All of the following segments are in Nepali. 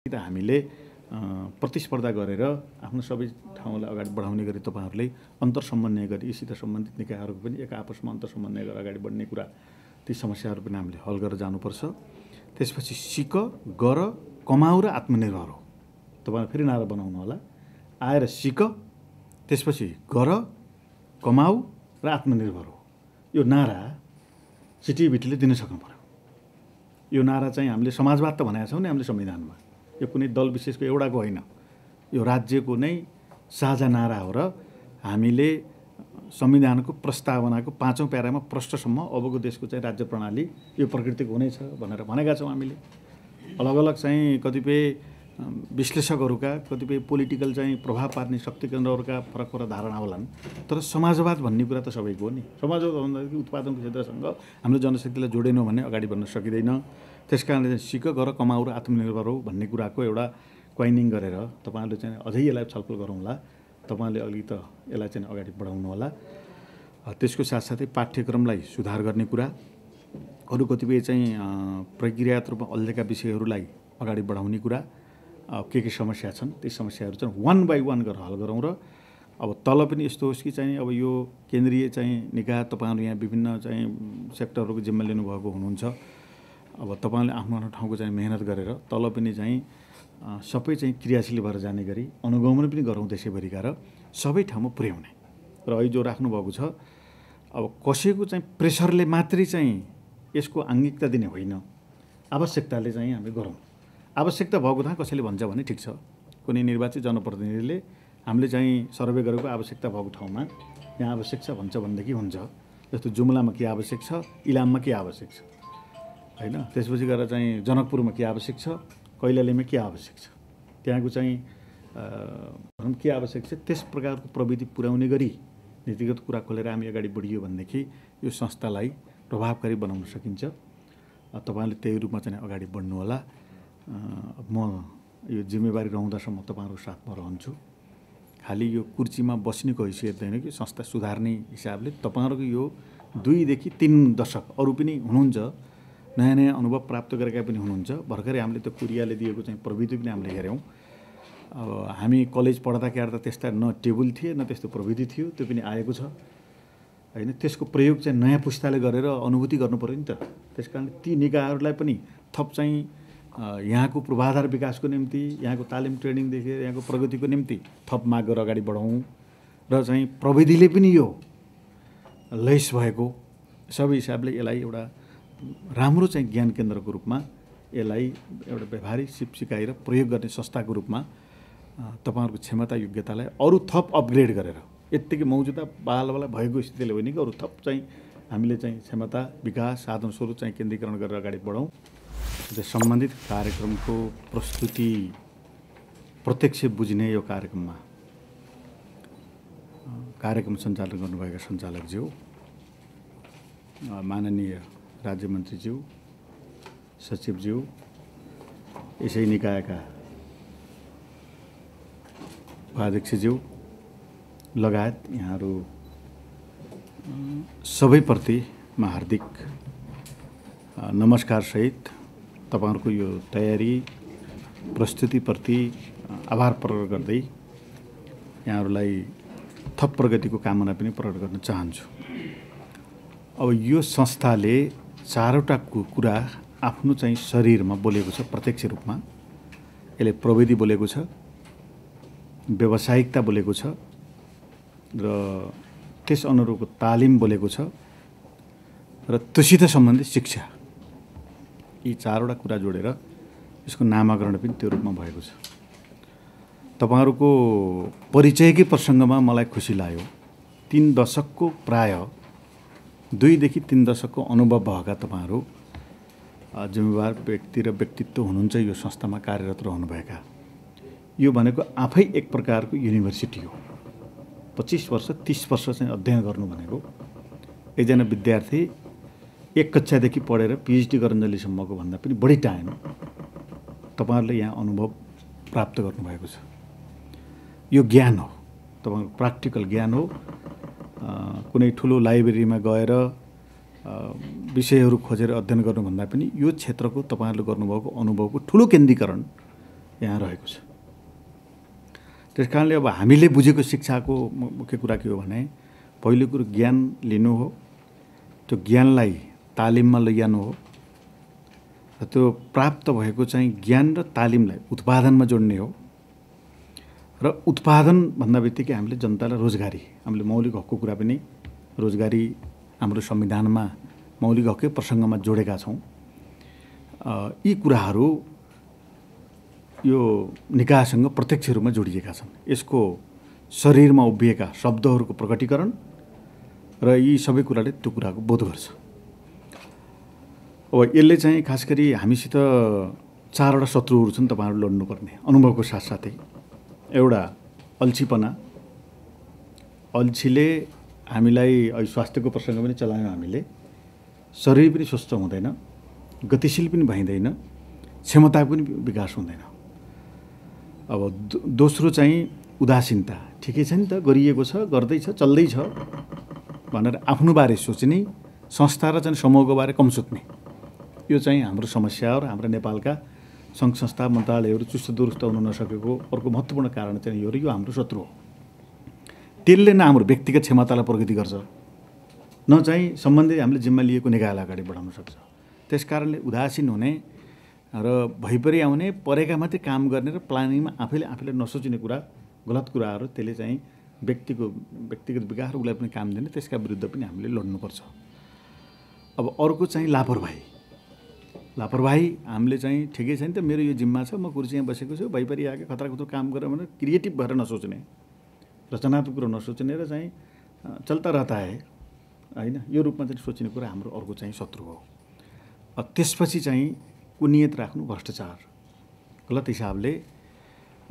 त हामीले प्रतिस्पर्धा गरेर आफ्नो सबै ठाउँलाई अगाडि बढाउने गरी तपाईहरुले अन्तर समन्वय गरी यीसित सम्बन्धित निकायहरुको पनि एक आपसमा अन्तर समन्वय गरेर अगाडि बढ्ने कुरा ती समस्याहरु पनि हामीले हल गरेर जानुपर्छ। त्यसपछि सिक गर कमाऊ र आत्मनिर्भर हो। तपाईहरु फेरि नारा बनाउनु होला। आएर सिक त्यसपछि गर कमाऊ र आत्मनिर्भर हो। यो नारा सिटिभिटीले दिन सक्नु पर्यो। यो नारा चाहिँ हामीले समाजवाद त भनेका छौं नि हामीले संविधानमा। यो कुनै दल विशेषको एउटाको होइन। यो राज्यको नै साझा नारा हो र हामीले संविधानको प्रस्तावनाको 5औं प्यारामा प्रष्टसम्म अबको देशको चाहिँ राज्य प्रणाली यो प्रकृतिको हुनेछ भनेर भनेका छौं हामीले। अलग-अलग चाहिँ कतिपय विश्लेषकहरुका कतिपय पोलिटिकल चाहिँ प्रभाव पार्ने शक्ति केन्द्रहरुका फरक-फरक धारणा होलान्। तर समाजवाद भन्ने कुरा त सबैको हो नि। समाजवाद भन्दाखेरि उत्पादनको क्षेत्रसँग हामीले जनशक्तिलाई जोडेनौं भने अगाडि बढ्न सकिदैन। त्यसकारणले सिक गर कमाऊ र आत्मनिर्भर हो भन्ने कुराको एउटा क्वाइनिङ गरेर तपाईहरुले चाहिँ अझै यसलाई छलफल गरौँला। तपाईहरुले अलि त यसलाई चाहिँ अगाडि बढाउनु होला। त्यसको साथसाथै पाठ्यक्रमलाई सुधार गर्ने कुरा, अरु कतिपय चाहिँ प्रक्रियागत रूपमा अल्झेका विषयहरुलाई अगाडि बढाउने कुरा, के समस्या छन् ती समस्याहरु चाहिँ वन बाइ वन गरेर हल गरौँ र अब तल पनि यस्तो होस् कि चाहिँ अब यो केन्द्रीय चाहिँ निकाय तपाईहरु यहाँ विभिन्न चाहिँ सेक्टरहरुको जिम्मा लिनु भएको हुनुहुन्छ। अब तपाईहरुले आफ्नो ठाउँको चाहिँ मेहनत गरेर तल पनि चाहिँ सबै चाहिँ क्रियाशील भएर जाने गरी अनुगमन पनि गरौँ देशैभरिका र सबै ठाउँमा पुर्याउने। र अहिले जो राख्नु भएको छ अब कसैको चाहिँ प्रेसरले मात्रै चाहिँ यसको आङ्गिकता दिने होइन। आवश्यकताले चाहिँ हामी गरौँ। आवश्यकता भएको ठाउँ कसैले भन्छ भने ठिक छ। कुनै निर्वाचित जनप्रतिनिधिले हामीले चाहिँ सर्वे गरेको आवश्यकता भएको ठाउँमा यहाँ आवश्यक छ भन्छ भनेदेखि हुन्छ। जस्तो जुम्लामा के आवश्यक छ, इलाममा के आवश्यक छ हैन। त्यसपछि गएर चाहिँ जनकपुरमा के आवश्यक छ, कैलालीमा के आवश्यक छ, त्यहाँको चाहिँ भनौं के आवश्यक छ, त्यस प्रकारको प्रविधि पुर्याउने गरी नीतिगत कुरा खोलेर हामी अगाडि बढियो भनेदेखि यो संस्थालाई प्रभावकारी बनाउन सकिन्छ। तपाईहरुले त्यही रूपमा चाहिँ अगाडि बढ्नु होला। म यो जिम्मेवारी रहँदासम्म तपाईहरुको साथमा रहन्छु। खाली यो कुर्सीमा बस्नेको हैसियत होइन कि संस्था सुधार्ने हिसाबले तपाईहरुको यो 2 देखि 3 दशक अरु पनि हुनुहुन्छ, नयाँ नयाँ अनुभव प्राप्त गरेका पनि हुनुहुन्छ। भर्खरै हामीले त्यो कुरियाले दिएको चाहिँ प्रविधि पनि हामीले हेर्यौं। अब हामी कलेज पढ्दाखेरि त त्यस्ता न टेबल थिए न त्यस्तो प्रविधि थियो, त्यो पनि आएको छ हैन। त्यसको प्रयोग चाहिँ नयाँ पुस्ताले गरेर अनुभूति गर्नु पर्यो नि त। त्यसकारणले ती निकायहरुलाई पनि थप चाहिँ यहाँको पूर्वाधार विकासको निम्ति, यहाँको तालिम ट्रेनिङ देखि यहाँको प्रगतिको निम्ति थप माग गरेर अगाडि बढाउँ र चाहिँ प्रविधिले पनि यो लैस भएको सबै हिसाबले यसलाई एउटा राम्रो चाहिँ ज्ञान केन्द्रको रूपमा यसलाई एउटा व्यवहारिक सिप सिकाएर प्रयोग गर्ने संस्थाको रूपमा तपाईहरुको क्षमता योग्यतालाई अरु थप अपग्रेड गरेर यतिकै मौजुदा बालवाला भएको स्थितिले होइन कि अरु थप चाहिँ हामीले चाहिँ क्षमता विकास साधन स्रोत चाहिँ केन्द्रीकरण गरेर अगाडि बढौँ। सम्बन्धित कार्यक्रमको प्रस्तुति प्रत्यक्ष बुझ्ने यो कार्यक्रममा कार्यक्रम सञ्चालन गर्नुभएका सञ्चालकज्यू, माननीय राज्य मन्त्रीज्यू, सचिवज्यू, यसै निकायका उपाध्यक्षज्यू लगायत यहाँहरू सबैप्रति म हार्दिक नमस्कार सहित तपाईहरुको यो तयारी प्रस्तुतिप्रति आभार प्रकट गर्दै यहाँहरूलाई थप प्रगतिको कामना पनि प्रकट गर्न चाहन्छु। अब यो संस्थाले 4वटा कुरा आफ्नो चाहिँ शरीरमा बोलेको छ प्रत्यक्ष रूपमा। यसले प्रविधि बोलेको छ, व्यावसायिकता बोलेको छ र त्यस अनुरूपको तालिम बोलेको छ र त्योसित सम्बन्धित शिक्षा। यी 4वटा कुरा जोडेर यसको नामाकरण पनि त्यो रूपमा भएको छ। तपाईहरुको परिचयकै प्रसङ्गमा मलाई खुसी लाग्यो। 3 दशकको प्राय 2 देखि 3 दशकको अनुभव भएका तपाईहरु जिम्मेवार व्यक्ति र व्यक्तित्व हुनुहुन्छ यो संस्थामा कार्यरत रहनुभएका। यो भनेको आफै एक प्रकारको युनिभर्सिटी हो। 25 वर्ष 30 वर्ष चाहिँ अध्ययन गर्नु भनेको एकजना विद्यार्थी 1 कक्षादेखि पढेर पीएचडी गरुन्जेलीसम्मको भन्दा पनि बढी टाइम तपाईहरुले यहाँ अनुभव प्राप्त गर्नुभएको छ। यो ज्ञान हो, तपाईहरुको प्र्याक्टिकल ज्ञान हो। कुनै ठुलो लाइब्रेरीमा गएर विषयहरू खोजेर अध्ययन गर्नुभन्दा पनि यो क्षेत्रको तपाईहरुले गर्नुभएको अनुभवको ठुलो केन्द्रीकरण यहाँ रहेको छ। त्यस कारणले अब हामीले बुझेको शिक्षाको मुख्य कुरा के हो भने पहिलो कुरो ज्ञान लिनु हो, त्यो ज्ञानलाई तालिममा लैजानु हो र त्यो प्राप्त भएको चाहिँ ज्ञान र तालिमलाई उत्पादनमा जोड्ने हो र उत्पादन भन्दा बित्तिकै हामीले जनतालाई रोजगारी, हामीले मौलिक हकको कुरा पनि रोजगारी हाम्रो संविधानमा मौलिक हककै प्रसङ्गमा जोडेका छौँ। यी कुराहरू यो निकायसँग प्रत्यक्ष रूपमा जोडिएका छन्। यसको शरीरमा उभिएका शब्दहरूको प्रकटीकरण र यी सबै कुराले त्यो कुराको बोध गर्छ। अब यसले चाहिँ खास गरी हामीसित चारवटा शत्रुहरू छन् तपाईँहरू लड्नुपर्ने अनुभवको साथसाथै। एउटा अल्छीपना, अल्छीले हामीलाई स्वास्थ्यको प्रसङ्ग पनि चलायौँ हामीले, शरीर पनि स्वस्थ हुँदैन, गतिशील पनि भइँदैन, क्षमता पनि विकास हुँदैन। अब दोस्रो चाहिँ उदासीनता, ठिकै छ नि त, गरिएको छ, गर्दैछ, चल्दैछ भनेर आफ्नो बारे सोच्ने, संस्था र चाहिँ समूहको बारे कम सोच्ने, यो चाहिँ हाम्रो समस्या हो। र हाम्रा नेपालका सङ्घ संस्था मन्त्रालयहरू चुस्त दुरुस्त हुन नसकेको अर्को महत्त्वपूर्ण कारण चाहिँ यो, र यो हाम्रो शत्रु हो। त्यसले न हाम्रो व्यक्तिगत क्षमतालाई प्रगति गर्छ, न चाहिँ सम्बन्धित हामीले जिम्मा लिएको निकायलाई अगाडि बढाउन सक्छ। त्यस कारणले उदासीन हुने र भइपरि आउने, परेका मात्रै काम गर्ने र प्लानिङमा आफैले नसोचिने कुरा, गलत कुराहरू, त्यसले चाहिँ व्यक्तिगत विकास र उसलाई पनि काम दिने, त्यसका विरुद्ध पनि हामीले लड्नुपर्छ। अब अर्को चाहिँ लापरवाही हामीले चाहिँ ठिकै छ नि त, मेरो यो जिम्मा छ, म कुर्सीमा बसेको छु, भइपरि आएको खतरा काम गरेर भनेर क्रिएटिभ भएर नसोच्ने, रचनात्मक कुरो नसोच्ने र चाहिँ चल्ता रहता है होइन, यो रूपमा चाहिँ सोच्ने कुरा हाम्रो अर्को चाहिँ शत्रु हो। त्यसपछि चाहिँ कुनियत राख्नु, भ्रष्टाचार, गलत हिसाबले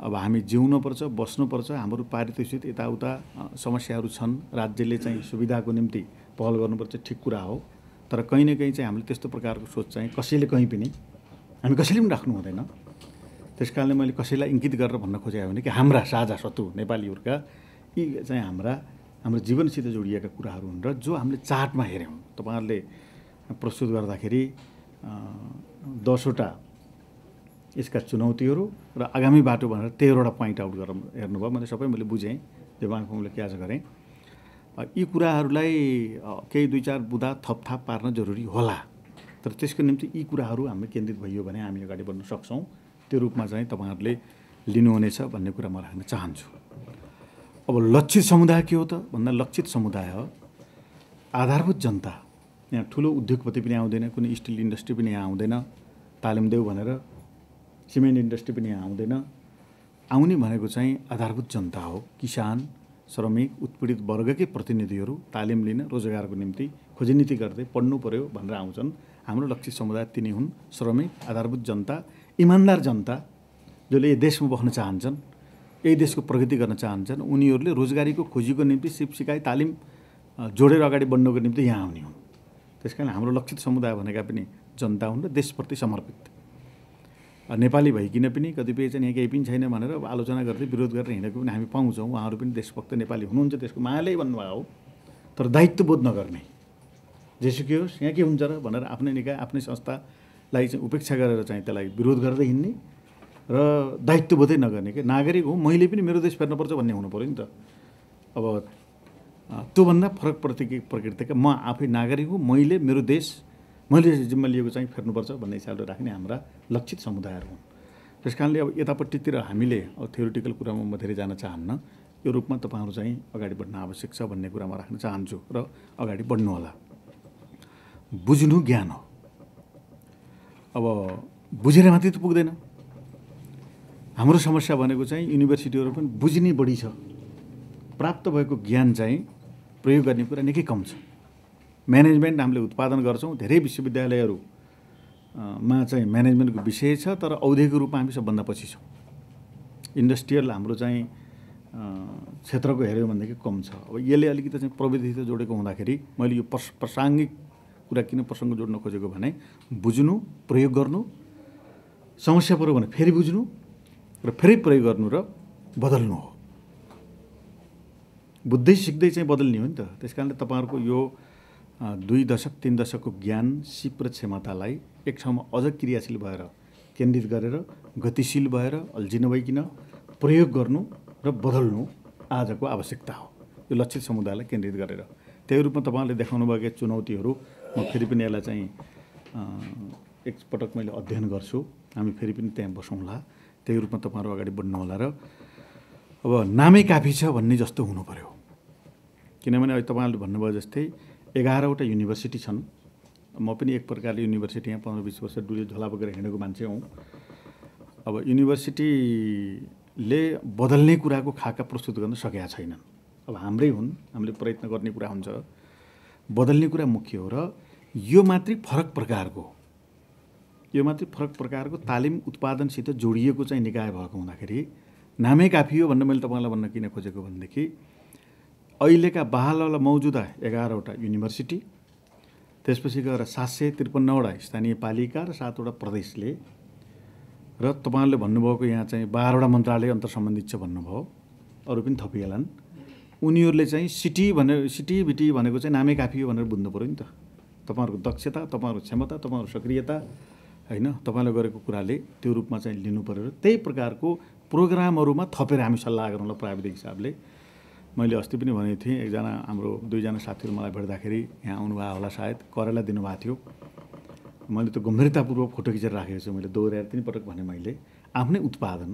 अब हामी जिउनुपर्छ, बस्नुपर्छ, हाम्रो पारितोषिक यताउता समस्याहरू छन्, राज्यले चाहिँ सुविधाको निम्ति पहल गर्नुपर्छ, ठिक कुरा हो। तर कहीँ न कहीँ चाहिँ हामीले त्यस्तो प्रकारको सोच चाहिँ कसैले कहीँ पनि हामी कसैले पनि राख्नु हुँदैन। त्यस कारणले मैले कसैलाई इङ्गित गरेर भन्न खोजेको भने कि हाम्रा साझा शत्रु नेपालीहरूका यी चाहिँ हाम्रो जीवनसित जोडिएका कुराहरू हुन् र जो हामीले चार्टमा हेऱ्यौँ, तपाईँहरूले प्रस्तुत गर्दाखेरि 10वटा यसका चुनौतीहरू र आगामी बाटो भनेर 13वटा पोइन्ट आउट गरेर हेर्नुभयो। मैले सबै बुझेँ, दिमागमा क्याच गरेँ। यी कुराहरूलाई केही 2-4 बुँदा थपथाप पार्न जरुरी होला, तर त्यसको निम्ति यी कुराहरू हामी केन्द्रित भइयो भने हामी अगाडि बढ्न सक्छौँ। त्यो रूपमा चाहिँ तपाईँहरूले लिनुहुनेछ भन्ने कुरा म राख्न चाहन्छु। अब लक्षित समुदाय के हो त भन्दा, लक्षित समुदाय हो आधारभूत जनता। यहाँ ठुलो उद्योगपति पनि आउँदैन, कुनै स्टिल इन्डस्ट्री पनि यहाँ आउँदैन, तालिम देऊ भनेर सिमेन्ट इन्डस्ट्री पनि यहाँ आउँदैन। आउने भनेको चाहिँ आधारभूत जनता हो, किसान, श्रमिक, उत्पीडित वर्गकै प्रतिनिधिहरू तालिम लिन, रोजगारको निम्ति खोजीनीति गर्दै पढ्नु पर्यो भनेर आउँछन्। हाम्रो लक्षित समुदाय तिनी हुन्, श्रमिक, आधारभूत जनता, इमान्दार जनता, जसले यो देशमा बस्न चाहन्छन्, यही देशको प्रगति गर्न चाहन्छन्। उनीहरूले रोजगारीको खोजीको निम्ति सिकाइ तालिम जोडेर अगाडि बढ्नको निम्ति यहाँ आउने हुन्। त्यस कारण हाम्रो लक्षित समुदाय भनेका पनि जनता हुन् र देशप्रति समर्पित। नेपाली भइकिन पनि कतिपय चाहिँ यहाँ केही पनि छैन भनेर आलोचना गर्दै विरोध गरेर हिँडेको पनि हामी पाउँछौँ। उहाँहरू पनि देशभक्त नेपाली हुनुहुन्छ, त्यसको मायाले भन्नुभएको हो, तर दायित्वबोध नगर्ने, जेसुकै होस् यहाँ के हुन्छ र भनेर आफ्नै निकाय, आफ्नै संस्थालाई चाहिँ उपेक्षा गरेर चाहिँ त्यसलाई विरोध गर्दै हिँड्ने र दायित्वबोधै नगर्ने। कि नागरिक हो, मैले पनि मेरो देश फेर्नुपर्छ भन्ने हुनु पऱ्यो नि त। अब त्योभन्दा फरक प्रकृतिका म आफै नागरिक हो, मैले मेरो देश मैले जिम्मा लिएको चाहिँ फेर्नुपर्छ भन्ने हिसाबले राख्ने हाम्रा लक्षित समुदायहरू हुन्। त्यस कारणले अब यतापट्टितिर हामीले थ्योरिटिकल कुरामा म धेरै जान चाहन्न, यो रूपमा तपाईँहरू चाहिँ अगाडि बढ्न आवश्यक छ भन्ने कुरा म राख्न चाहन्छु र अगाडि बढ्नु होला। बुझ्नु ज्ञान हो। अब बुझेर मात्रै त पुग्दैन। हाम्रो समस्या भनेको चाहिँ युनिभर्सिटीहरू पनि बुझ्ने बढी छ, प्राप्त भएको ज्ञान चाहिँ प्रयोग गर्ने कुरा निकै कम छ। म्यानेजमेन्ट हामीले उत्पादन गर्छौँ, धेरै विश्वविद्यालयहरूमा चाहिँ म्यानेजमेन्टको विषय छ, तर औद्योगिक रूपमा हामी सबभन्दा पछि छौँ। इन्डस्ट्रियल हाम्रो चाहिँ क्षेत्रको हेऱ्यौँ भनेदेखि कम छ। अब यसले अलिकति चाहिँ प्रविधिसित जोडेको हुँदाखेरि मैले यो प्रासङ्गिक कुरा किन प्रसङ्ग जोड्न खोजेको भने, बुझ्नु, प्रयोग गर्नु, समस्या पऱ्यो भने फेरि बुझ्नु र फेरि प्रयोग गर्नु र बदल्नु हो। बुझ्दै सिक्दै चाहिँ बदल्ने हो नि त। त्यस कारणले तपाईँहरूको यो 2 दशक 3 दशकको ज्ञान, सिप र क्षमतालाई एक ठाउँमा अझ क्रियाशील भएर केन्द्रित गरेर गतिशील भएर अल्झी नभइकन प्रयोग गर्नु र बदल्नु आजको आवश्यकता हो। यो लक्षित समुदायलाई केन्द्रित गरेर त्यही रूपमा तपाईँहरूले देखाउनुभएका चुनौतीहरू म फेरि पनि यसलाई चाहिँ एकपटक मैले अध्ययन गर्छु, हामी फेरि पनि त्यहाँ बसौँला, त्यही रूपमा तपाईँहरू अगाडि बढ्नु होला र अब नामै काफी छ भन्ने जस्तो हुनु पर्यो। किनभने अहिले तपाईँहरूले भन्नुभयो जस्तै 11वटा युनिभर्सिटी छन्। म पनि एक प्रकारले युनिभर्सिटी यहाँ 15-20 वर्ष डुले झोला बोकेर हिँडेको मान्छे हुँ। अब युनिभर्सिटीले बदल्ने कुराको खाका प्रस्तुत गर्न सकेका छैनन्। अब हाम्रै हुन्, हामीले प्रयत्न गर्ने कुरा हुन्छ, बदल्ने कुरा मुख्य हो। र यो मात्रै फरक प्रकारको तालिम उत्पादनसित जोडिएको चाहिँ निकाय भएको हुँदाखेरि नामै काफी हो भन्ने मैले तपाईँलाई भन्न किन खोजेको भनेदेखि अहिलेका बहाल मौजुदा 11वटा युनिभर्सिटी, त्यसपछि गएर 753वटा स्थानीय पालिका र 7वटा प्रदेशले र तपाईँहरूले भन्नुभएको यहाँ चाहिँ 12वटा मन्त्रालय अन्तर्सम्बन्धित छ भन्नुभयो, अरू पनि थपिएलान्। उनीहरूले चाहिँ सिटिभिटी भनेको चाहिँ नामै काफी हो भनेर बुझ्नु पऱ्यो नि त। तपाईँहरूको दक्षता, तपाईँहरूको क्षमता, तपाईँहरूको सक्रियता होइन, तपाईँले गरेको कुराले त्यो रूपमा चाहिँ लिनु पऱ्यो। र त्यही प्रकारको प्रोग्रामहरूमा थपेर हामी सल्लाह गरौँला प्राविधिक हिसाबले। मैले अस्ति पनि भनेको थिएँ, एकजना हाम्रो 2जना साथीहरू मलाई भेट्दाखेरि यहाँ आउनुभएको होला, सायद करेला दिनुभएको थियो। मैले त गम्भीरतापूर्वक फोटो खिचेर राखेको छु। मैले दोहोऱ्याएर 3 पटक भने मैले आफ्नै उत्पादन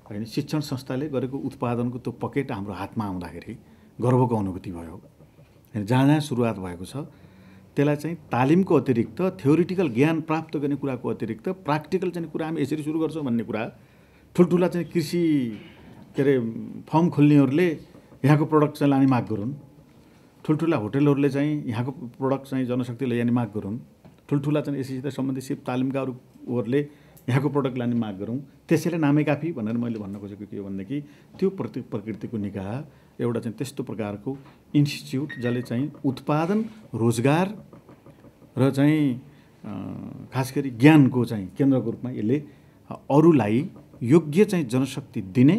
होइन, शिक्षण संस्थाले गरेको उत्पादनको त्यो पकेट हाम्रो हातमा आउँदाखेरि गर्वको अनुभूति भयो। जहाँ जहाँ सुरुवात भएको छ त्यसलाई चाहिँ तालिमको अतिरिक्त, थ्योरिटिकल ज्ञान प्राप्त गर्ने कुराको अतिरिक्त प्र्याक्टिकल चाहिँ कुरा हामी यसरी सुरु गर्छौँ भन्ने कुरा ठुल्ठुला चाहिँ कृषि फर्म खोल्नेहरूले यहाँको प्रडक्ट चाहिँ लाने माग गरून्, ठुल्ठुला होटलहरूले चाहिँ यहाँको प्रडक्ट चाहिँ जनशक्ति लैजाने माग गरून्, ठुल्ठुला चाहिँ यसैसित सम्बन्धित सिप तालिमकाहरूले यहाँको प्रडक्ट लाने माग गरौँ। त्यसैले नामै काफी भनेर मैले भन्न खोजेको के हो भनेदेखि त्यो प्रकृतिको निकाह एउटा चाहिँ त्यस्तो प्रकारको इन्स्टिच्युट जसले चाहिँ उत्पादन, रोजगार र चाहिँ खास गरी ज्ञानको चाहिँ केन्द्रको रूपमा यसले अरूलाई योग्य चाहिँ जनशक्ति दिने,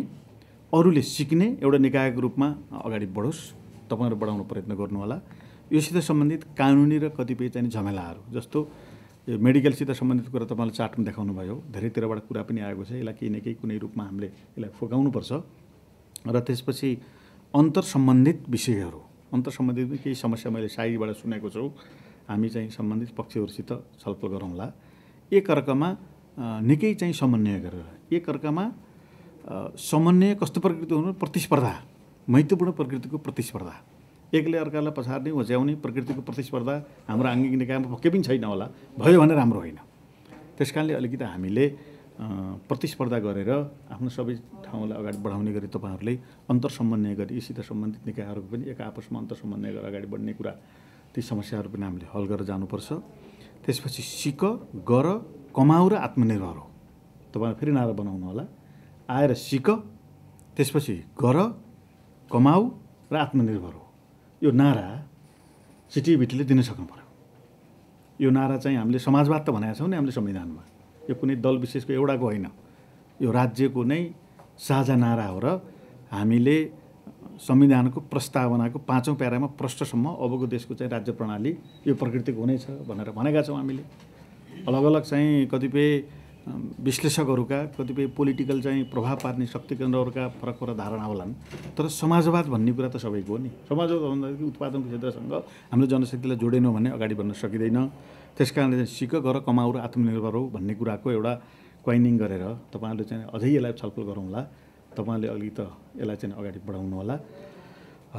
अरूले सिक्ने एउटा निकायको रूपमा अगाडि बढोस्। तपाईँहरू बढाउन प्रयत्न गर्नुहोला। योसित सम्बन्धित कानुनी र कतिपय चाहिँ झमेलाहरू, जस्तो यो मेडिकलसित सम्बन्धित कुरा तपाईँले चार्टमा देखाउनु भयो, धेरैतिरबाट कुरा पनि आएको छ। यसलाई केही न केही कुनै रूपमा हामीले यसलाई फुकाउनुपर्छ। र त्यसपछि अन्तर्सम्बन्धित विषयहरू, अन्तर्सम्बन्धित केही समस्या मैले साइडबाट सुनेको छु, हामी चाहिँ सम्बन्धित पक्षहरूसित छलफल गरौँला। एकअर्कामा निकै चाहिँ समन्वय गरेर, एकअर्कामा समन्वय कस्तो प्रकृतिको हुनु, प्रतिस्पर्धा, महत्त्वपूर्ण प्रकृतिको प्रतिस्पर्धा, एकले अर्कालाई पछार्ने, होच्याउने प्रकृतिको प्रतिस्पर्धा हाम्रो आङ्गिक निकायमा पक्कै पनि छैन होला, भयो भने राम्रो होइन। त्यस कारणले अलिकति हामीले प्रतिस्पर्धा गरेर आफ्नो सबै ठाउँलाई अगाडि बढाउने गरी तपाईँहरूले अन्तर्समन्वय गरी यीसित सम्बन्धित निकायहरूको पनि एक आपसमा अन्तर्समन्वय गरेर अगाडि बढ्ने कुरा, ती समस्याहरू पनि हामीले हल गरेर जानुपर्छ। त्यसपछि सिक, गर, कमाऊ र आत्मनिर्भर हो। तपाईँहरू फेरि नारा बनाउनु होला, आएर सिक, त्यसपछि गर, कमाऊ र आत्मनिर्भर हो। यो नारा सिटिभिटीले दिन सक्नु पर्यो। यो नारा चाहिँ हामीले समाजवाद त भनेका छौँ नि हामीले संविधानमा, यो कुनै दल विशेषको एउटाको होइन, यो राज्यको नै साझा नारा हो। र हामीले संविधानको प्रस्तावनाको 5औं प्यारामा प्रष्टसम्म अबको देशको चाहिँ राज्य प्रणाली यो प्रकृतिको हुनेछ भनेर भनेका छौँ हामीले। अलग अलग चाहिँ कतिपय विश्लेषकहरूका, कतिपय पोलिटिकल चाहिँ प्रभाव पार्ने शक्ति केन्द्रहरूका फरक फरक धारणा होलान्, तर समाजवाद भन्ने कुरा त सबैको हो नि। समाजवाद भन्दाखेरि उत्पादनको क्षेत्रसँग हामीले जनशक्तिलाई जोडेनौँ भने अगाडि बढ्न सकिँदैन। त्यस कारणले चाहिँ सिक, गर, कमाऊ र आत्मनिर्भर हो भन्ने कुराको एउटा क्वाइनिङ गरेर तपाईँहरूले चाहिँ अझै यसलाई छलफल गरौँला। तपाईँले अलिकति यसलाई चाहिँ अगाडि बढाउनु होला।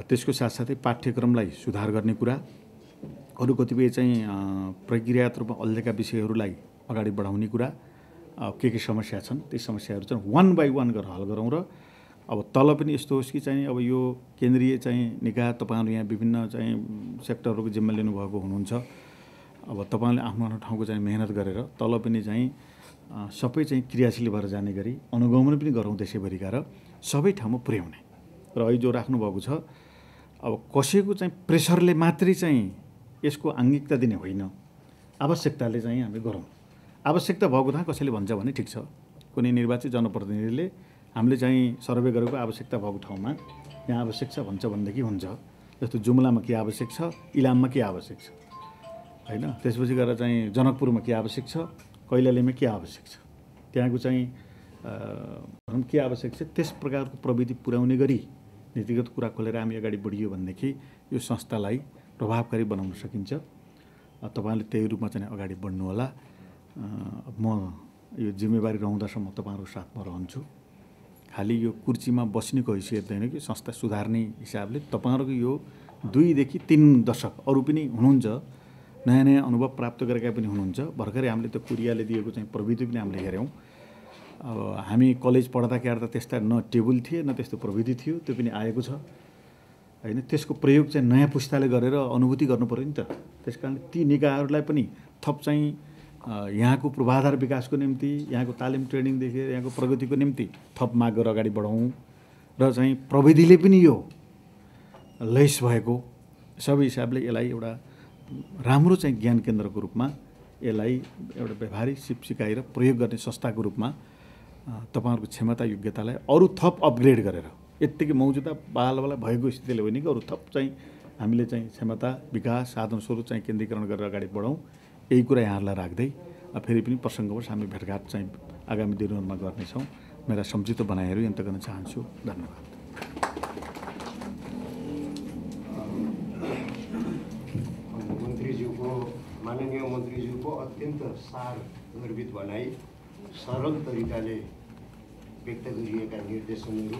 त्यसको साथसाथै पाठ्यक्रमलाई सुधार गर्ने कुरा, अरू कतिपय चाहिँ प्रक्रियागत रूपमा अल्झेका विषयहरूलाई अगाडि बढाउने कुरा, के समस्या छन् ती समस्याहरू चाहिँ 1 बाई 1 गरेर हल गरौँ। र अब तल पनि यस्तो होस् कि चाहिँ अब यो केन्द्रीय चाहिँ निकाय तपाईँहरू यहाँ विभिन्न चाहिँ सेक्टरहरूको जिम्मा लिनुभएको हुनुहुन्छ। अब तपाईँले आफ्नो आफ्नो ठाउँको चाहिँ मेहनत गरेर तल पनि चाहिँ सबै चाहिँ क्रियाशील भएर जाने गरी अनुगमन पनि गरौँ देशैभरिका, र सबै ठाउँमा पुर्याउने। र अहिले जो राख्नुभएको छ, अब कसैको चाहिँ प्रेसरले मात्रै चाहिँ यसको आङ्गिकता दिने होइन, आवश्यकताले चाहिँ हामी गरौँ। आवश्यकता भएको ठाउँ कसैले भन्छ भने ठिक छ, कुनै निर्वाचित जनप्रतिनिधिले हामीले चाहिँ सर्वे गरेको आवश्यकता भएको ठाउँमा यहाँ आवश्यक छ भन्छ भनेदेखि हुन्छ। जस्तो जुम्लामा के आवश्यक छ, इलाममा के आवश्यक छ होइन, त्यसपछि गएर चाहिँ जनकपुरमा के आवश्यक छ, कैलालीमा के आवश्यक छ, त्यहाँको चाहिँ भनौँ के आवश्यक छ त्यस प्रकारको प्रविधि पुर्याउने गरी नीतिगत कुरा खोलेर हामी अगाडि बढियो भनेदेखि यो संस्थालाई प्रभावकारी बनाउन सकिन्छ। तपाईँले त्यही रूपमा चाहिँ अगाडि बढ्नु होला। म यो जिम्मेवारी रहँदासम्म तपाईँहरूको साथमा रहन्छु। खालि यो कुर्सीमा बस्नेको हैसियत होइन कि संस्था सुधार्ने हिसाबले तपाईँहरूको यो 2 देखि 3 दशक अरू पनि हुनुहुन्छ, नयाँ नयाँ अनुभव प्राप्त गरेका पनि हुनुहुन्छ। भर्खरै हामीले त्यो कोरियाले दिएको चाहिँ प्रविधि पनि हामीले हेऱ्यौँ। अब हामी कलेज पढ्दाखेरि त त्यस्ता न टेबल थिए न त्यस्तो प्रविधि थियो, त्यो पनि आएको छ होइन। त्यसको प्रयोग चाहिँ नयाँ पुस्ताले गरेर अनुभूति गर्नु पर्यो नि त। त्यस कारण ती निकायहरूलाई पनि थप चाहिँ यहाँको पूर्वाधार विकासको निम्ति, यहाँको तालिम ट्रेनिङदेखि यहाँको प्रगतिको निम्ति थप माग गरेर अगाडि बढाउँ र चाहिँ प्रविधिले पनि यो लैस भएको सबै हिसाबले यसलाई एउटा राम्रो चाहिँ ज्ञान केन्द्रको रूपमा यसलाई एउटा व्यवहारिक सिकाइ र प्रयोग गर्ने संस्थाको रूपमा तपाईँहरूको क्षमता योग्यतालाई अरू थप अपग्रेड गरेर यत्तिकै मौजुदा बालवाला भएको स्थितिले होइन कि अरू थप चाहिँ हामीले चाहिँ क्षमता विकास साधन स्रोत चाहिँ केन्द्रीकरण गरेर अगाडि बढौँ। यही कुरा यहाँहरूलाई राख्दै फेरि पनि प्रसङ्गवश हामी भेटघाट चाहिँ आगामी दिनहरूमा गर्नेछौँ। मेरा संक्षिप्त बनाइहरू अन्त गर्न चाहन्छु। धन्यवाद। माननीय मन्त्रीज्यूको अत्यन्त सार गर्भित भनाई, सरल तरिकाले व्यक्त गरिएका निर्देशनहरू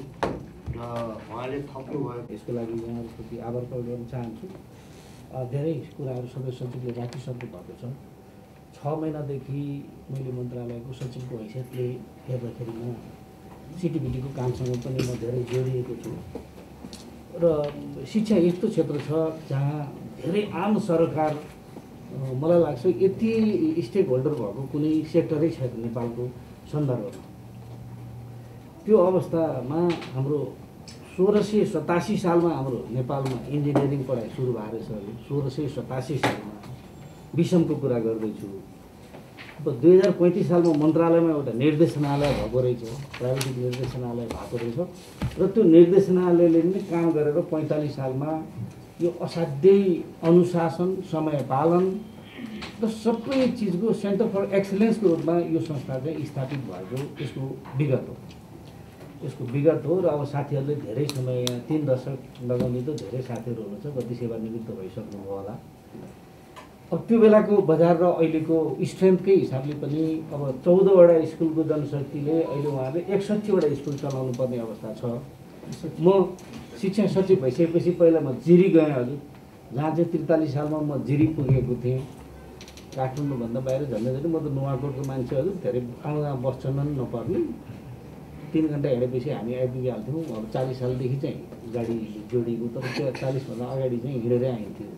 र उहाँले थप्नुभयो, यसको लागि यहाँहरूप्रति आभार प्रकट गर्न चाहन्छु। धेरै कुराहरू सबै सचिवले राखिसक्नु भएको छ। 6 महिनादेखि मैले मन्त्रालयको सचिवको हैसियतले हेर्दाखेरि म सिटिभिटीको कामसँग पनि म धेरै जोडिएको छु र शिक्षा यस्तो क्षेत्र छ जहाँ धेरै आम सरकार मलाई लाग्छ यति स्टेक होल्डर भएको कुनै सेक्टरै छैन नेपालको सन्दर्भमा। त्यो अवस्थामा हाम्रो 1687 सालमा हाम्रो नेपालमा इन्जिनियरिङ पढाइ सुरु भएको रहेछ। 1687 सालमा विषमको कुरा गर्दैछु। अब 2035 सालमा मन्त्रालयमा एउटा निर्देशनालय भएको रहेछ, प्राविधिक निर्देशनालय भएको रहेछ र त्यो निर्देशनालयले पनि काम गरेर 45 सालमा यो असाध्यै अनुशासन, समय पालन र सबै चिजको सेन्टर फर एक्सलेन्सको रूपमा यो संस्था चाहिँ स्थापित भएको यसको विगत हो र अब साथीहरूले धेरै समय यहाँ 3 दशक लगाउने त धेरै साथीहरू हुनुहुन्छ, कति सेवानिवृत्त भइसक्नुभयो होला। अब त्यो बेलाको बजार र अहिलेको स्ट्रेन्थकै हिसाबले पनि अब 14वटा स्कुलको जनशक्तिले अहिले उहाँले 61वटा स्कुल चलाउनु पर्ने अवस्था छ। म शिक्षा सचिव भइसकेपछि पहिला म जिरी गएँ हजुर, जहाँ चाहिँ 43 सालमा म जिरी पुगेको थिएँ। काठमाडौँभन्दा बाहिर झन्डै म त नुवाकोटको मान्छे हजुर, धेरै आउँदा बस चढ्न नपर्ने। 3 घन्टा हिँडेपछि हामी आइपुगिहाल्थ्यौँ। अब 40 सालदेखि चाहिँ गाडी जोडिएको, तर त्यो 40भन्दा अगाडि चाहिँ हिँडेरै आइन्थ्यो।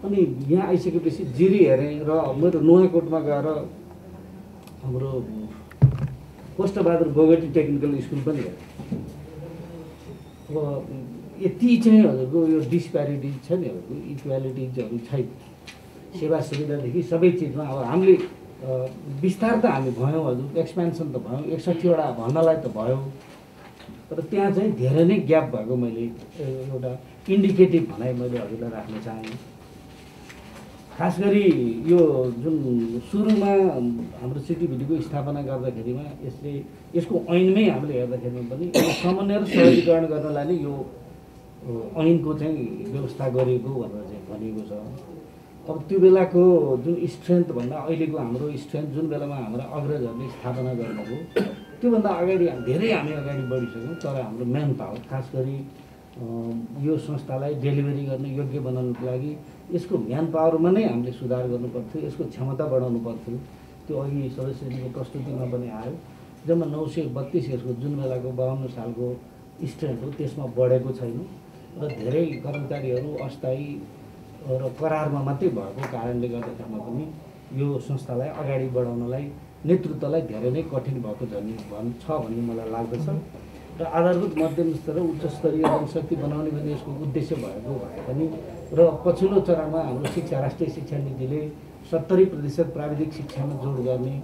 अनि यहाँ आइसकेपछि जिरी हेरेँ र मेरो नुवाकोटमा गएर हाम्रो पोष्टबहादुर बोगटी टेक्निकल स्कुल पनि हेरेँ। अब यति चाहिँ हजुरको यो डिस्प्यारिटिज छ नि, हजुरको इक्वालिटिजहरू छैन। सेवा सुविधादेखि सबै चिजमा अब हामीले विस्तार त हामी भयौँ हजुर, एक्सपेन्सन त भयौँ, 61वटा भन्नलाई त भयो, तर त्यहाँ चाहिँ धेरै नै ग्याप भएको मैले एउटा इन्डिकेटिभ भनाइ मैले हजुरलाई राख्न चाहेँ। खास गरी यो जुन सुरुमा हाम्रो सिटिभिटीको स्थापना गर्दाखेरिमा यसको ऐनमै हामीले हेर्दाखेरिमा पनि समन्वय र सहजीकरण गर्नलाई नै यो ऐनको चाहिँ व्यवस्था गरेको भनेर चाहिँ भनिएको छ। अब त्यो बेलाको जुन स्ट्रेन्थ भन्दा अहिलेको हाम्रो स्ट्रेन्थ जुन बेलामा हाम्रा अग्रजहरूले स्थापना गर्नुभयो त्योभन्दा अगाडि धेरै हामी अगाडि बढिसक्यौँ। तर हाम्रो म्यान पावर, खास गरी यो संस्थालाई डेलिभरी गर्ने योग्य बनाउनको लागि यसको म्यान पावरमा नै हामीले सुधार गर्नुपर्थ्यो, यसको क्षमता बढाउनु पर्थ्यो। त्यो अघि सदस्यजीको प्रस्तुतिमा पनि आयो। जम्मा 932 यसको जुन बेलाको 52 सालको स्ट्रेन्थ हो त्यसमा बढेको छैन र धेरै कर्मचारीहरू अस्थायी र करारमा मात्रै भएको कारणले गर्दाखेरिमा पनि यो संस्थालाई अगाडि बढाउनलाई नेतृत्वलाई धेरै नै कठिन भएको भन्ने मलाई लाग्दछ। र आधारभूत मध्यम स्तर र उच्च स्तरीय जनशक्ति बनाउने भन्ने यसको उद्देश्य भएको भए पनि र पछिल्लो चरणमा हाम्रो शिक्षा राष्ट्रिय शिक्षा नीतिले 70% प्राविधिक शिक्षामा जोड गर्ने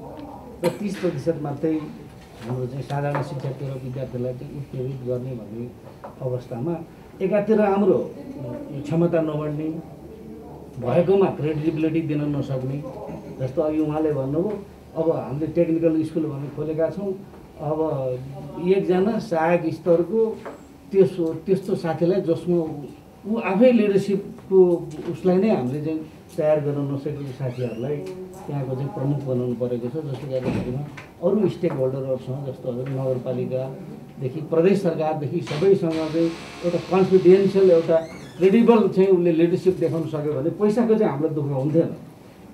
र 30% मात्रै हाम्रो चाहिँ साधारण शिक्षातिर विद्यार्थीलाई चाहिँ उत्प्रेरित गर्ने भन्ने अवस्थामा एकातिर हाम्रो क्षमता नबढ्ने, भएकोमा क्रेडिबिलिटी दिन नसक्ने, जस्तो अघि उहाँले भन्नुभयो अब हामीले टेक्निकल स्कुल भन्ने खोलेका छौँ, अब एकजना सहायक स्तरको त्यस्तो साथीलाई जसमा ऊ आफै लिडरसिपको उसलाई नै हामीले चाहिँ तयार गर्न नसकेको साथीहरूलाई त्यहाँको चाहिँ प्रमुख बनाउनु परेको छ। जसले गर्दाखेरिमा अरू स्टेक होल्डरहरूसँग जस्तो हजुर नगरपालिकादेखि प्रदेश सरकारदेखि सबैसँग चाहिँ एउटा कन्फिडेन्सियल एउटा क्रेडिबल चाहिँ उसले लिडरसिप देखाउन सक्यो भने पैसाको चाहिँ हामीलाई दुःख हुन्थेन।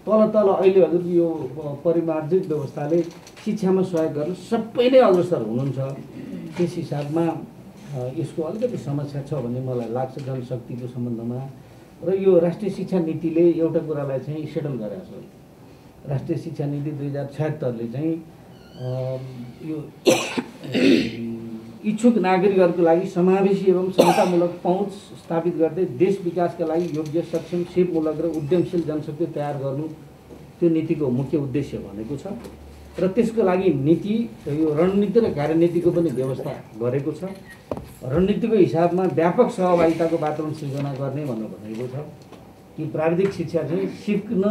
तल अहिले हजुर यो परिमार्जित व्यवस्थाले शिक्षामा सहयोग गर्न सबै नै अग्रसर हुनुहुन्छ। त्यस हिसाबमा यसको अलिकति समस्या छ भन्ने मलाई लाग्छ जनशक्तिको सम्बन्धमा। र यो राष्ट्रिय शिक्षा नीतिले एउटा कुरालाई चाहिँ सेटल गरेको छ। राष्ट्रिय शिक्षा नीति 2076ले चाहिँ यो इच्छुक नागरिकहरूको लागि समावेशी एवं समतामूलक पहुँच स्थापित गर्दै देश विकासका लागि योग्य सक्षम सेवामूलक र उद्यमशील जनशक्ति तयार गर्नु त्यो नीतिको मुख्य उद्देश्य भनेको छ। र त्यसको लागि नीति यो रणनीति र कार्यनीतिको पनि व्यवस्था गरेको छ। रणनीतिको हिसाबमा व्यापक सहभागिताको वातावरण सृजना गर्ने भनेर भनेको छ कि प्राविधिक शिक्षा चाहिँ सिक्न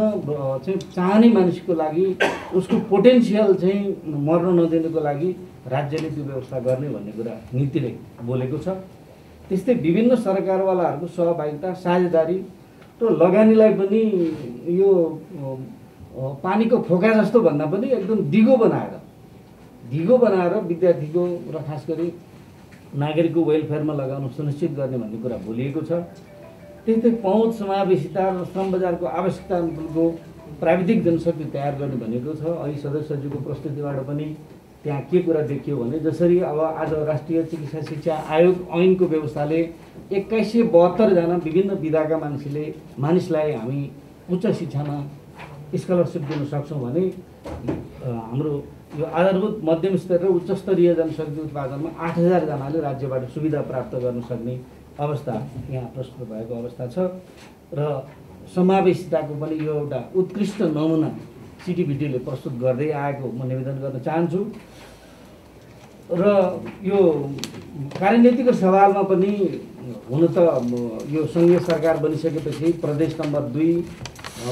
चाहिँ चाहने मानिसको लागि उसको पोटेन्सियल चाहिँ मर्न नदिनुको लागि राज्यले त्यो व्यवस्था गर्ने भन्ने कुरा नीतिले बोलेको छ। त्यस्तै विभिन्न सरकारवालाहरूको सहभागिता साझेदारी र लगानीलाई पनि यो पानीको फोका जस्तो भन्दा पनि एकदम दिगो बनाएर विद्यार्थीको र खास गरी नागरिकको वेलफेयरमा लगाउन सुनिश्चित गर्ने भन्ने कुरा बोलिएको छ। त्यस्तै पहुँच समावेशिता र श्रम बजारको आवश्यकता अनुकूलको प्राविधिक जनशक्ति तयार गर्ने भनेको छ। अहिले सदस्यज्यूको प्रस्तुतिबाट पनि त्यहाँ के कुरा देखियो भने जसरी अब आज राष्ट्रिय चिकित्सा शिक्षा आयोग ऐनको व्यवस्थाले 2172 जना विभिन्न विधाका मानिसलाई हामी उच्च शिक्षामा स्कलरसिप दिन सक्छौँ भने हाम्रो यो आधारभूत मध्यम स्तर र उच्च स्तरीय जनशक्ति उत्पादनमा 8000 जनाले राज्यबाट सुविधा प्राप्त गर्न सक्ने अवस्था यहाँ प्रस्तुत भएको अवस्था छ। र समावेशिताको पनि यो एउटा उत्कृष्ट नमुना सिटिभिटीले प्रस्तुत गर्दै आएको म निवेदन गर्न चाहन्छु। र यो कार्यनीतिको सवालमा पनि हुन त यो सङ्घीय सरकार बनिसकेपछि प्रदेश नम्बर 2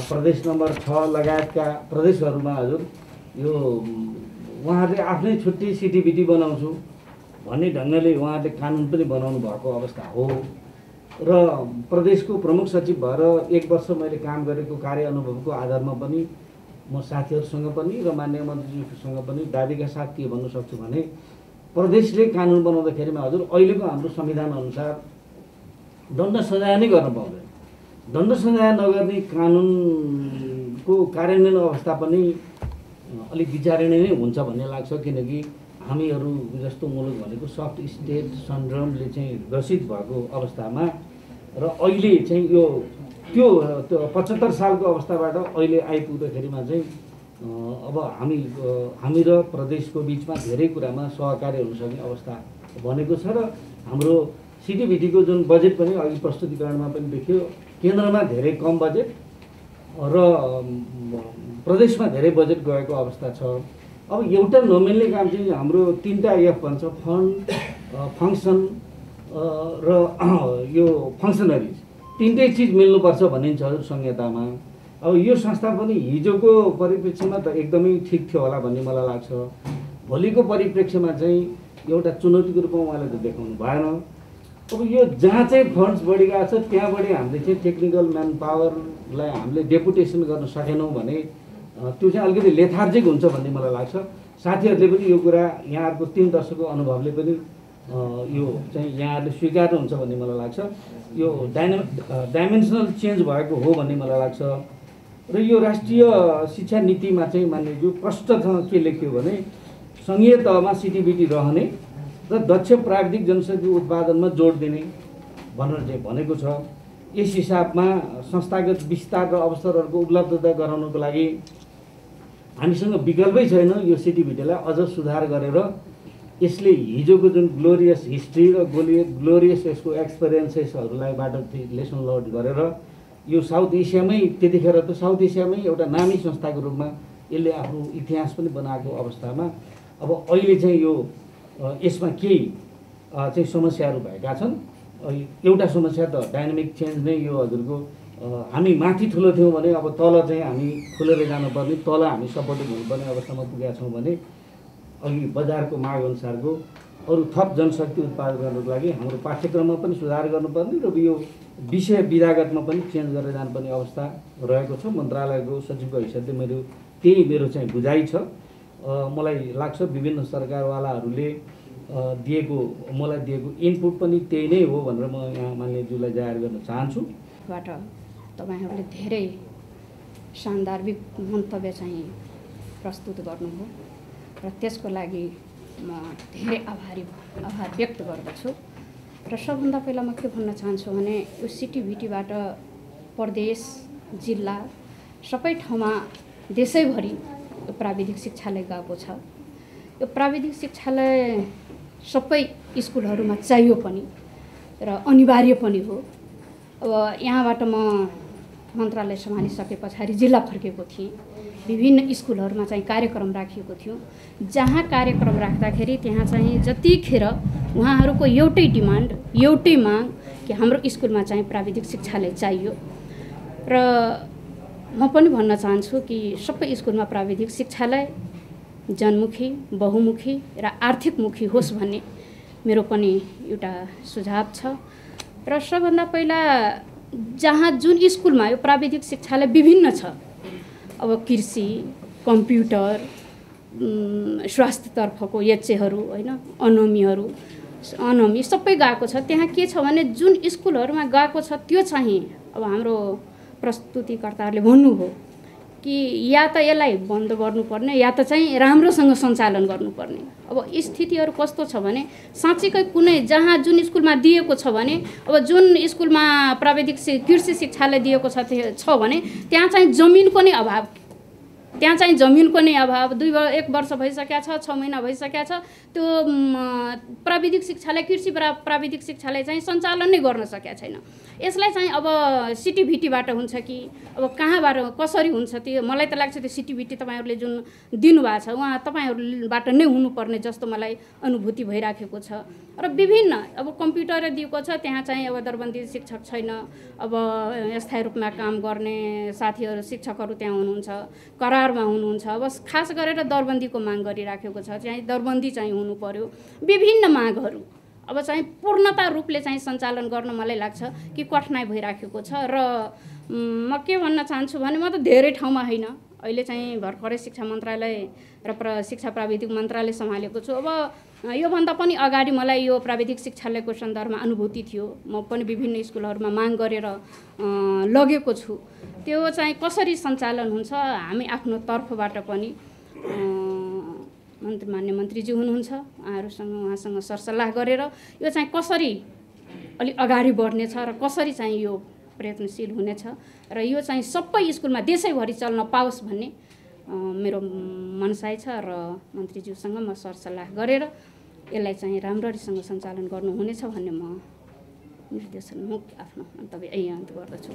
प्रदेश नम्बर 6 लगायतका प्रदेशहरूमा हजुर यो उहाँहरूले आफ्नै छुट्टी सिटिभिटी बनाउँछु भन्ने ढङ्गले उहाँहरूले कानुन पनि बनाउनु भएको अवस्था हो। र प्रदेशको प्रमुख सचिव भएर 1 वर्ष मैले काम गरेको कार्य अनुभवको आधारमा पनि म साथीहरूसँग पनि र माननीय मन्त्रीज्यूसँग पनि दाबीका साथ के भन्न सक्छु भने प्रदेशले कानुन बनाउँदाखेरिमा हजुर अहिलेको हाम्रो संविधान अनुसार दण्ड सजाय नै गर्न पाउँदैन। दण्ड सजाय नगर्ने कानुनको कार्यान्वयन अवस्था पनि अलिक विचारणीय नै हुन्छ भन्ने लाग्छ। किनकि हामीहरू जस्तो मुलुक भनेको सफ्ट स्टेट सिन्ड्रोमले चाहिँ ग्रसित भएको अवस्थामा र अहिले चाहिँ यो त्यो 75 सालको अवस्थाबाट अहिले आइपुग्दाखेरिमा चाहिँ अब हामी र प्रदेशको बिचमा धेरै कुरामा सहकार्य हुन सक्ने अवस्था बनेको छ। र हाम्रो सिटिभिटीको जुन बजेट पनि अघि प्रस्तुतिकरणमा पनि देखियो केन्द्रमा धेरै कम बजेट र प्रदेशमा धेरै बजेट गएको अवस्था छ। अब एउटा नमिल्ने काम चाहिँ हाम्रो 3टा एफ भन्छ फन्ड फङ्सन र यो फङ्सनरिज 3टै चिज मिल्नुपर्छ भनिन्छ हजुर संहितामा। अब यो संस्था पनि हिजोको परिप्रेक्ष्यमा त एकदमै ठिक थियो होला भन्ने मलाई लाग्छ। भोलिको परिप्रेक्ष्यमा चाहिँ एउटा चुनौतीको रूपमा उहाँले त देखाउनु भएन। अब यो जहाँ चाहिँ फन्ड्स बढी गएको छ त्यहाँबाट हामीले चाहिँ टेक्निकल म्यान पावरलाई हामीले डेपुटेसन गर्न सकेनौँ भने त्यो चाहिँ अलिकति लेथार्जिक हुन्छ भन्ने मलाई लाग्छ। साथीहरूले पनि यो कुरा यहाँहरूको 3 दशकको अनुभवले पनि यो चाहिँ यहाँहरूले स्वीकार्नुहुन्छ भन्ने मलाई लाग्छ। यो डाइमेन्सनल चेन्ज भएको हो भन्ने मलाई लाग्छ। र यो राष्ट्रिय शिक्षा नीतिमा चाहिँ मान्यज्यू प्रष्टसँग के लेख्यो भने सङ्घीय तहमा सिटिभिटी रहने र दक्ष प्राविधिक जनशक्ति उत्पादनमा जोड दिने भनेर चाहिँ भनेको छ। यस हिसाबमा संस्थागत विस्तार र अवसरहरूको उपलब्धता गराउनको लागि हामीसँग विकल्पै छैन। यो सिटिभिटीलाई अझ सुधार गरेर यसले हिजोको जुन ग्लोरियस हिस्ट्री र ग्लोरियस यसको एक्सपिरियन्सेसहरूलाई बाट लेसन लर्न गरेर यो साउथ एसियामै त्यतिखेर त साउथ एसियामै एउटा नामी संस्थाको रूपमा यसले आफ्नो इतिहास पनि बनाएको अवस्थामा अब अहिले चाहिँ यो यसमा केही चाहिँ समस्याहरू भएका छन्। एउटा समस्या त डाइनामिक चेन्ज नै यो हजुरको हामी माथि ठुलो थियौँ भने अब तल चाहिँ हामी खुलेर जानुपर्ने तल हामी सपोर्टिभ हुनुपर्ने अवस्थामा पुगेका छौँ भने अघि बजारको माग अनुसारको अरू थप जनशक्ति उत्पादन गर्नको लागि हाम्रो पाठ्यक्रममा पनि सुधार गर्नुपर्ने र यो विषय विधागतमा पनि चेन्ज गरेर जानुपर्ने अवस्था रहेको छ। मन्त्रालयको सचिवको हैसियतले मेरो चाहिँ बुझाइ छ। मलाई लाग्छ विभिन्न सरकारवालाहरूले मलाई दिएको इनपुट पनि त्यही नै हो भनेर म यहाँ माननीयज्यूलाई जाहेर गर्न चाहन्छु। बाट तपाईहरूले धेरै सान्दर्भिक मन्तव्य चाहिँ प्रस्तुत गर्नुभयो र त्यसको लागि म धेरै आभार व्यक्त गर्दछु। र सबभन्दा पहिला म के भन्न चाहन्छु भने यो सिटिभिटीबाट प्रदेश जिल्ला सबै ठाउँमा देशैभरि यो प्राविधिक शिक्षालय गएको छ। यो प्राविधिक शिक्षालय सबै स्कुलहरूमा चाहियो पनि र अनिवार्य पनि हो। अब यहाँबाट म मन्त्रालय सम्हालिसके पछाडि जिल्ला फर्केको थिएँ। विभिन्न स्कुलहरूमा चाहिँ कार्यक्रम राखिएको थियो। जहाँ कार्यक्रम राख्दाखेरि त्यहाँ चाहिँ जतिखेर उहाँहरूको एउटै डिमान्ड एउटै माग कि हाम्रो स्कुलमा चाहिँ प्राविधिक शिक्षालय चाहियो। र म पनि भन्न चाहन्छु कि सबै स्कुलमा प्राविधिक शिक्षालय जनमुखी बहुमुखी र आर्थिकमुखी होस् भन्ने मेरो पनि एउटा सुझाव छ। र सबभन्दा पहिला जहाँ जुन स्कुलमा यो प्राविधिक शिक्षालय विभिन्न छ, अब कृषि कम्प्युटर स्वास्थ्यतर्फको एचएहरू होइन अनमी सबै गएको छ। त्यहाँ के छ भने जुन स्कुलहरूमा गएको छ त्यो चाहिँ अब हाम्रो प्रस्तुतिकर्ताहरूले भन्नुभयो कि या त यसलाई बन्द गर्नुपर्ने या त चाहिँ राम्रोसँग सञ्चालन गर्नुपर्ने। अब स्थितिहरू कस्तो छ भने साँच्चीकै कुनै जहाँ जुन स्कुलमा दिएको छ भने अब जुन स्कुलमा प्राविधिक कृषि शिक्षालय दिएको छ भने त्यहाँ चाहिँ जमिनको नै अभाव, त्यहाँ चाहिँ जमिनको नै अभाव। 1 वर्ष भइसकेको छ, 6 महिना भइसकेको छ, त्यो प्राविधिक शिक्षालय कृषि प्राविधिक शिक्षालय चाहिँ सञ्चालन नै गर्न सकेको छैन। यसलाई चाहिँ अब सिटिभिटीबाट हुन्छ कि अब कहाँबाट कसरी हुन्छ त्यो मलाई त लाग्छ त्यो सिटिभिटी तपाईँहरूले जुन दिनुभएको छ उहाँ तपाईँहरूबाट नै हुनुपर्ने जस्तो मलाई अनुभूति भइराखेको छ। र विभिन्न अब कम्प्युटर दिएको छ त्यहाँ चाहिँ अब दरबन्दी शिक्षक छैन। अब स्थायी रूपमा काम गर्ने साथीहरू शिक्षकहरू त्यहाँ हुनुहुन्छ, करारमा हुनुहुन्छ। अब खास गरेर दरबन्दीको माग गरिराखेको छ, चाहिँ दरबन्दी चाहिँ हुनु पर्यो। विभिन्न मागहरू अब चाहिँ पूर्णता रूपले चाहिँ सञ्चालन गर्न मलाई लाग्छ कि कठिनाइ भइराखेको छ। र म के भन्न चाहन्छु भने म त धेरै ठाउँमा होइन, अहिले चाहिँ भर्खरै शिक्षा मन्त्रालय र शिक्षा प्राविधिक मन्त्रालय सम्हालेको छु। अब योभन्दा पनि अगाडि मलाई यो प्राविधिक शिक्षालयको सन्दर्भमा अनुभूति थियो। म पनि विभिन्न स्कुलहरूमा माग गरेर लगेको छु। त्यो चाहिँ कसरी सञ्चालन हुन्छ हामी आफ्नो तर्फबाट पनि मान्य मन्त्रीज्यू हुनुहुन्छ उहाँसँग सरसल्लाह गरेर यो चाहिँ कसरी अलि अगाडि बढ्नेछ र कसरी चाहिँ यो प्रयत्नशील हुनेछ र यो चाहिँ सबै स्कुलमा देशैभरि चल्न पाओस् भन्ने मेरो मनसाइ छ। र मन्त्रीज्यूसँग म सरसल्लाह गरेर यसलाई चाहिँ राम्ररीसँग सञ्चालन गर्नुहुनेछ भन्ने म निर्देशन आफ्नो मन्तव्य यही अन्त गर्दछु।